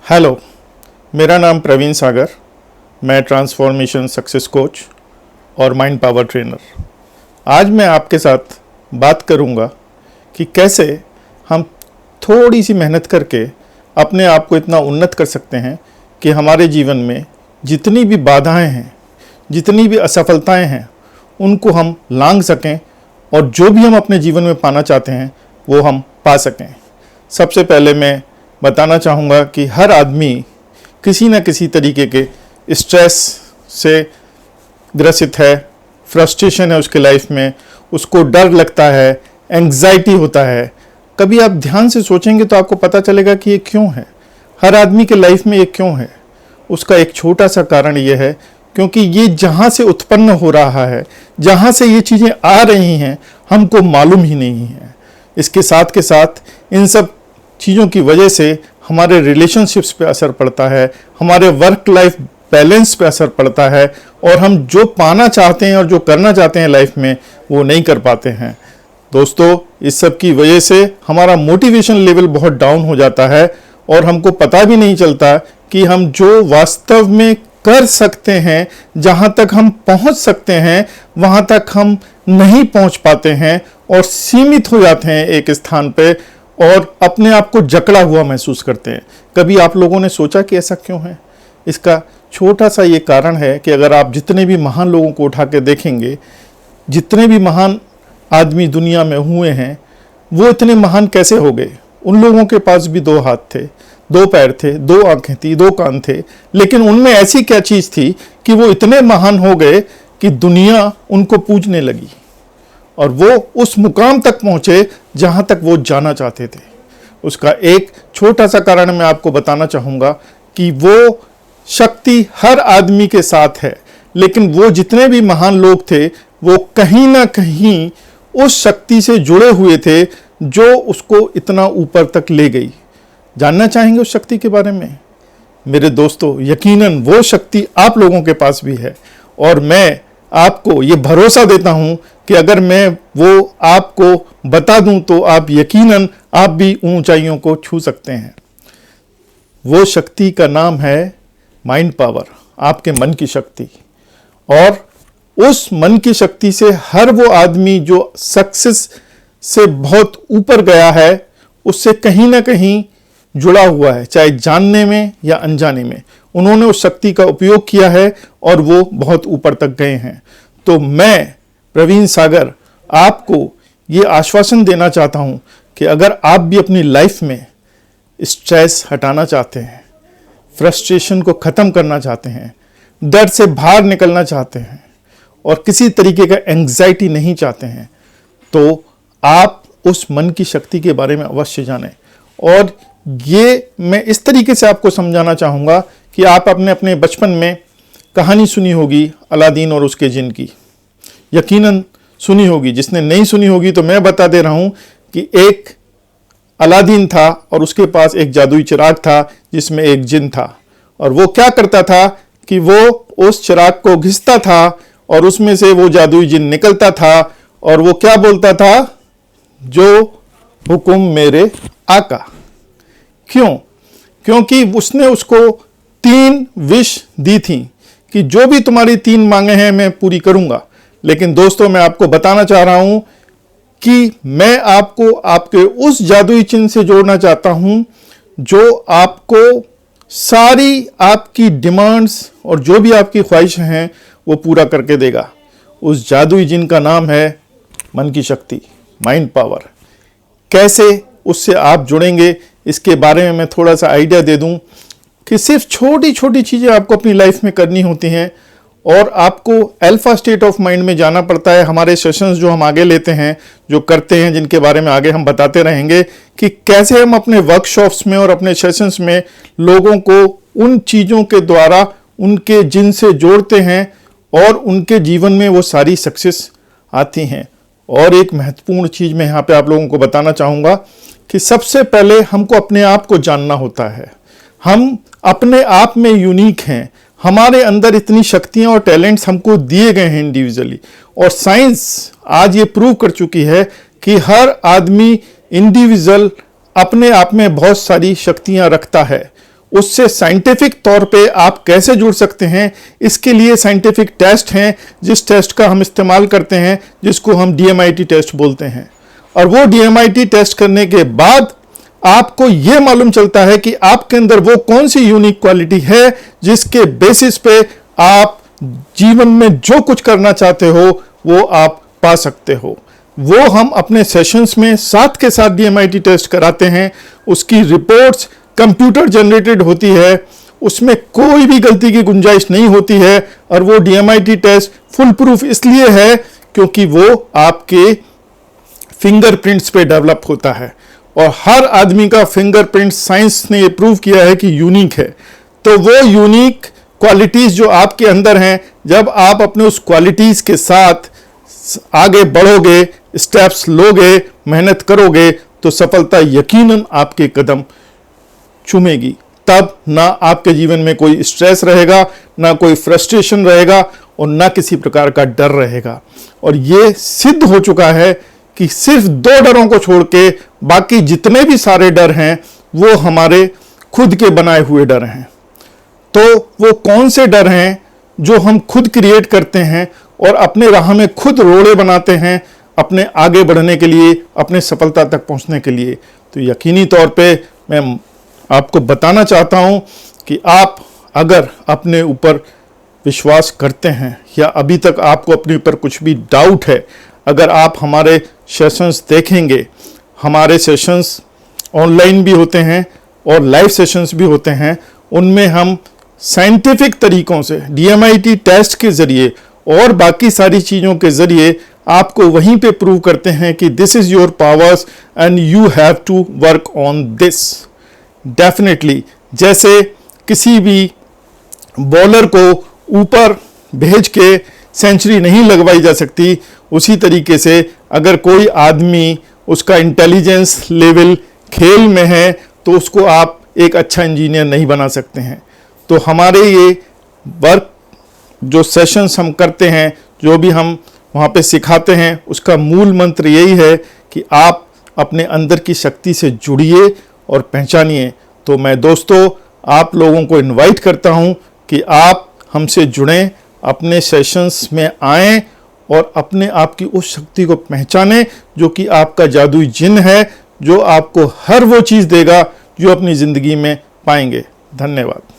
Hello, मेरा नाम प्रवीण सागर। मैं ट्रांसफॉर्मेशन सक्सेस कोच और माइंड पावर ट्रेनर। आज मैं आपके साथ बात करूंगा कि कैसे हम थोड़ी सी मेहनत करके अपने आप को इतना उन्नत कर सकते हैं कि हमारे जीवन में जितनी भी बाधाएं हैं, जितनी भी असफलताएं हैं, उनको हम लांघ सकें और जो भी हम अपने जीवन में पाना चाहते हैं वो हम पा सकें। सबसे पहले मैं बताना चाहूँगा कि हर आदमी किसी न किसी तरीके के स्ट्रेस से ग्रसित है, फ्रस्ट्रेशन है उसके लाइफ में, उसको डर लगता है, एंग्जाइटी होता है। कभी आप ध्यान से सोचेंगे तो आपको पता चलेगा कि ये क्यों है। हर आदमी के लाइफ में ये क्यों है। उसका एक छोटा सा कारण ये है क्योंकि ये जहाँ से उत्पन्न हो रहा है, जहाँ से ये चीज़ें आ रही हैं, हमको मालूम ही नहीं है। इसके साथ के साथ इन सब चीज़ों की वजह से हमारे रिलेशनशिप्स पे असर पड़ता है, हमारे वर्क लाइफ बैलेंस पे असर पड़ता है और हम जो पाना चाहते हैं और जो करना चाहते हैं लाइफ में वो नहीं कर पाते हैं। दोस्तों, इस सब की वजह से हमारा मोटिवेशन लेवल बहुत डाउन हो जाता है और हमको पता भी नहीं चलता कि हम जो वास्तव में कर सकते हैं, जहाँ तक हम पहुँच सकते हैं, वहाँ तक हम नहीं पहुँच पाते हैं और सीमित हो जाते हैं एक स्थान पे और अपने आप को जकड़ा हुआ महसूस करते हैं। कभी आप लोगों ने सोचा कि ऐसा क्यों है? इसका छोटा सा ये कारण है कि अगर आप जितने भी महान लोगों को उठा के देखेंगे, जितने भी महान आदमी दुनिया में हुए हैं, वो इतने महान कैसे हो गए? उन लोगों के पास भी 2 हाथ थे, 2 पैर थे, 2 आंखें थी, 2 कान थे, लेकिन उनमें ऐसी क्या चीज़ थी कि वो इतने महान हो गए कि दुनिया उनको पूजने लगी और वो उस मुकाम तक पहुंचे जहां तक वो जाना चाहते थे। उसका एक छोटा सा कारण मैं आपको बताना चाहूँगा कि वो शक्ति हर आदमी के साथ है, लेकिन वो जितने भी महान लोग थे वो कहीं ना कहीं उस शक्ति से जुड़े हुए थे जो उसको इतना ऊपर तक ले गई। जानना चाहेंगे उस शक्ति के बारे में? मेरे दोस्तों, यकीनन वो शक्ति आप लोगों के पास भी है और मैं आपको ये भरोसा देता हूं कि अगर मैं वो आपको बता दूं तो आप यकीनन आप भी ऊंचाइयों को छू सकते हैं। वो शक्ति का नाम है माइंड पावर, आपके मन की शक्ति। और उस मन की शक्ति से हर वो आदमी जो सक्सेस से बहुत ऊपर गया है उससे कहीं ना कहीं जुड़ा हुआ है, चाहे जानने में या अनजाने में। उन्होंने उस शक्ति का उपयोग किया है और वो बहुत ऊपर तक गए हैं। तो मैं प्रवीण सागर आपको ये आश्वासन देना चाहता हूं कि अगर आप भी अपनी लाइफ में स्ट्रेस हटाना चाहते हैं, फ्रस्ट्रेशन को ख़त्म करना चाहते हैं, डर से बाहर निकलना चाहते हैं और किसी तरीके का एंग्जाइटी नहीं चाहते हैं, तो आप उस मन की शक्ति के बारे में अवश्य जानें। और ये मैं इस तरीके से आपको समझाना चाहूँगा कि आप अपने अपने बचपन में कहानी सुनी होगी अलादीन और उसके जिन की, यकीनन सुनी होगी। जिसने नहीं सुनी होगी तो मैं बता दे रहा हूँ कि एक अलादीन था और उसके पास एक जादुई चिराग था जिसमें एक जिन था। और वो क्या करता था कि वो उस चिराग को घिसता था और उसमें से वो जादुई जिन निकलता था और वो क्या बोलता था? जो हुक्म मेरे आका। क्यों? क्योंकि उसने उसको 3 विश दी थी कि जो भी तुम्हारी 3 मांगे हैं मैं पूरी करूंगा। लेकिन दोस्तों, मैं आपको बताना चाह रहा हूं कि मैं आपको आपके उस जादुई चिन्ह से जोड़ना चाहता हूं जो आपको सारी आपकी डिमांड्स और जो भी आपकी ख्वाहिशें हैं वो पूरा करके देगा। उस जादुई जिन का नाम है मन की शक्ति, माइंड पावर। कैसे उससे आप जुड़ेंगे इसके बारे में मैं थोड़ा सा आइडिया दे दूं कि सिर्फ छोटी छोटी चीज़ें आपको अपनी लाइफ में करनी होती हैं और आपको अल्फा स्टेट ऑफ माइंड में जाना पड़ता है। हमारे सेशंस जो हम आगे लेते हैं, जो करते हैं, जिनके बारे में आगे हम बताते रहेंगे कि कैसे हम अपने वर्कशॉप्स में और अपने सेशंस में लोगों को उन चीज़ों के द्वारा उनके जिन से जोड़ते हैं और उनके जीवन में वो सारी सक्सेस आती हैं। और एक महत्वपूर्ण चीज़ मैं यहाँ पे आप लोगों को बताना चाहूँगा कि सबसे पहले हमको अपने आप को जानना होता है। हम अपने आप में यूनिक हैं, हमारे अंदर इतनी शक्तियाँ और टैलेंट्स हमको दिए गए हैं इंडिविजुअली। और साइंस आज ये प्रूव कर चुकी है कि हर आदमी इंडिविजुअल अपने आप में बहुत सारी शक्तियाँ रखता है। उससे साइंटिफिक तौर पे आप कैसे जुड़ सकते हैं, इसके लिए साइंटिफिक टेस्ट हैं, जिस टेस्ट का हम इस्तेमाल करते हैं, जिसको हम DMIT टेस्ट बोलते हैं। और वो DMIT टेस्ट करने के बाद आपको ये मालूम चलता है कि आपके अंदर वो कौन सी यूनिक क्वालिटी है जिसके बेसिस पे आप जीवन में जो कुछ करना चाहते हो वो आप पा सकते हो। वो हम अपने सेशंस में साथ के साथ DMIT टेस्ट कराते हैं। उसकी रिपोर्ट्स कंप्यूटर जनरेटेड होती है, उसमें कोई भी गलती की गुंजाइश नहीं होती है। और वो DMIT टेस्ट फुल प्रूफ इसलिए है क्योंकि वो आपके फिंगरप्रिंट्स पे डेवलप होता है, और हर आदमी का फिंगरप्रिंट साइंस ने ये प्रूव किया है कि यूनिक है। तो वो यूनिक क्वालिटीज जो आपके अंदर हैं, जब आप अपने उस क्वालिटीज के साथ आगे बढ़ोगे, स्टेप्स लोगे, मेहनत करोगे, तो सफलता यकीनन आपके कदम चूमेगी। तब ना आपके जीवन में कोई स्ट्रेस रहेगा, ना कोई फ्रस्ट्रेशन रहेगा, और ना किसी प्रकार का डर रहेगा। और ये सिद्ध हो चुका है कि सिर्फ 2 डरों को छोड़ के बाकी जितने भी सारे डर हैं वो हमारे खुद के बनाए हुए डर हैं। तो वो कौन से डर हैं जो हम खुद क्रिएट करते हैं और अपने राह में खुद रोड़े बनाते हैं अपने आगे बढ़ने के लिए, अपने सफलता तक पहुंचने के लिए। तो यकीनी तौर पे मैं आपको बताना चाहता हूं कि आप अगर अपने ऊपर विश्वास करते हैं, या अभी तक आपको अपने ऊपर कुछ भी डाउट है, अगर आप हमारे सेशंस देखेंगे, हमारे सेशंस ऑनलाइन भी होते हैं और लाइव सेशंस भी होते हैं। उनमें हम साइंटिफिक तरीकों से DMIT टेस्ट के ज़रिए और बाकी सारी चीज़ों के ज़रिए आपको वहीं पे प्रूव करते हैं कि this is your powers and you have to work on this. Definitely जैसे किसी भी बॉलर को ऊपर भेज के सेंचुरी नहीं लगवाई जा सकती, उसी तरीके से अगर कोई आदमी, उसका इंटेलिजेंस लेवल खेल में है, तो उसको आप एक अच्छा इंजीनियर नहीं बना सकते हैं। तो हमारे ये वर्क जो सेशंस हम करते हैं, जो भी हम वहाँ पे सिखाते हैं, उसका मूल मंत्र यही है कि आप अपने अंदर की शक्ति से जुड़िए और पहचानिए। तो मैं दोस्तों आप लोगों को इनवाइट करता हूँ कि आप हमसे जुड़ें, अपने सेशंस में आएँ और अपने आप की उस शक्ति को पहचानें जो कि आपका जादुई जिन है, जो आपको हर वो चीज़ देगा जो अपनी ज़िंदगी में पाएंगे। धन्यवाद।